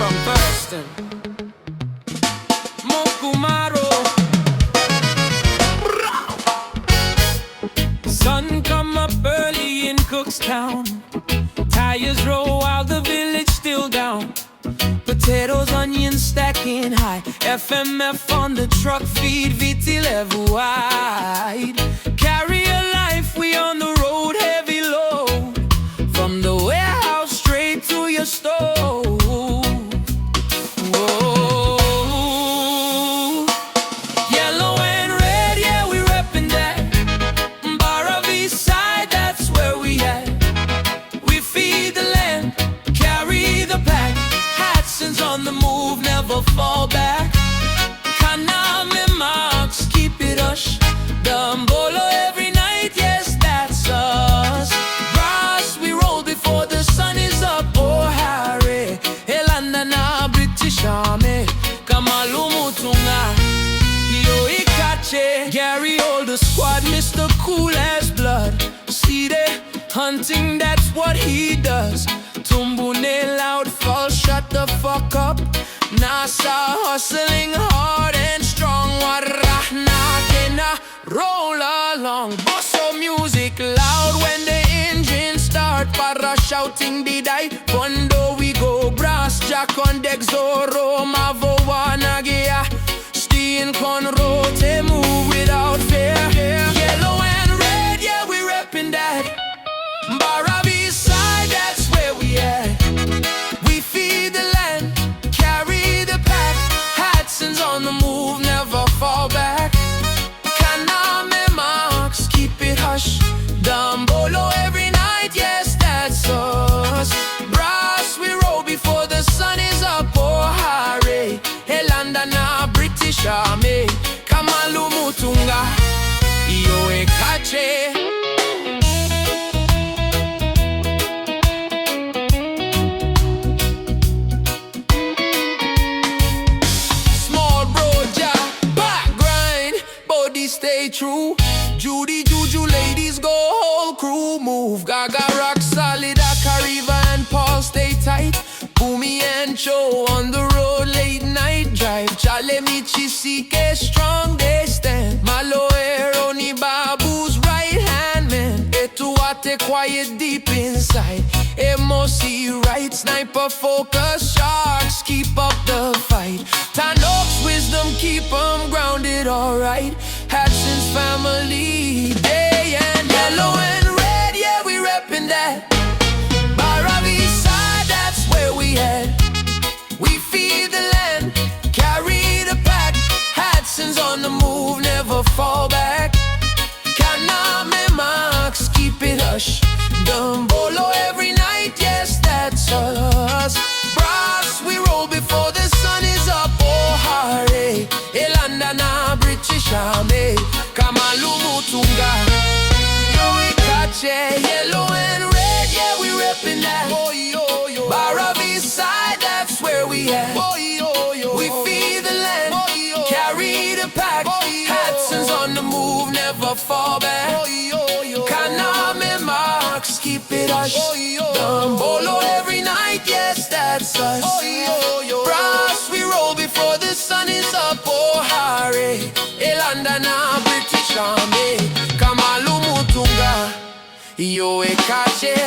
from Thurston. Mokumaro. Sun come up early in Cookstown. Tires roll while the village still down. Potatoes, onions stacking high. FMF on the truck, feed Tailevu wide. Carry a life, we on the road, heavy load. From the warehouse straight to your stove. Whoa. Yellow and red, yeah, we reppin' that. Barra side, that's where we at. We feed the land, carry the pack. Hadsons on the move, never fall back. Kana Me Maks, keep it hush. Cabolo every night, yes, that's us. Brass, we roll before the sun is up. Oh, Harry, Elanda na British Army. Kamalumutunga, yo ikache. Gary, all the squad, Mr. Cool as blood. See they hunting, that's what he does. Tumbune loud, fall, shut the fuck up. NASA hustling hard and strong. Warahna kena, roll along. Bosso music loud when the engine start. Para shouting did I? Pondo we go. Brass jack on deck, Zoro, Mavo Wanagea. Stein Conro, te move without fear. Yellow and red, yeah, we reppin' that. Barra side, that's where we at. We feed the land, carry the pack. Hadsons on the move, never fall back. Kana Me Maks, keep it hush. Cabolo every night, yes, that's us. Brass, we roll before the sun is up. Oh, Harry, Elanda na British Army. Kamalumutunga, yo ekache. Stay true, Judy, Juju, ladies go whole crew. Move, Gaga rock solid, Akariva and Paul stay tight. Boomy and Joe on the road, late night drive. Chale Michi Sike, strong they stand. Malo Eroni Babu's right hand man. Etuate quiet deep inside. Emosi right, sniper focus, sharks keep up the fight. Tanok's wisdom keep them grounded alright. Hadsons family, day and yellow and red, yeah, we reppin' that. Barra side, that's where we at. We feed the land, carry the pack. Hadsons on the move, never fall back. Kana Me Maks, keep it hush. Cabolo every night, yes, that's us. Brass, we roll before the sun is up. Oh, Harry, Elanda na British Army. Kamalumutunga, yo ikache. Yellow and red, yeah, we reppin' that. Barra side, that's where we at. We feed the land, carry the pack. Hadsons on the move, never fall back. Kana Me Maks, keep it hush. Cabolo every night, yes, that's us. Brass, we roll before the sun is up. Oh, Harry, Elanda na British Army. Kamalumutunga, yo ekache.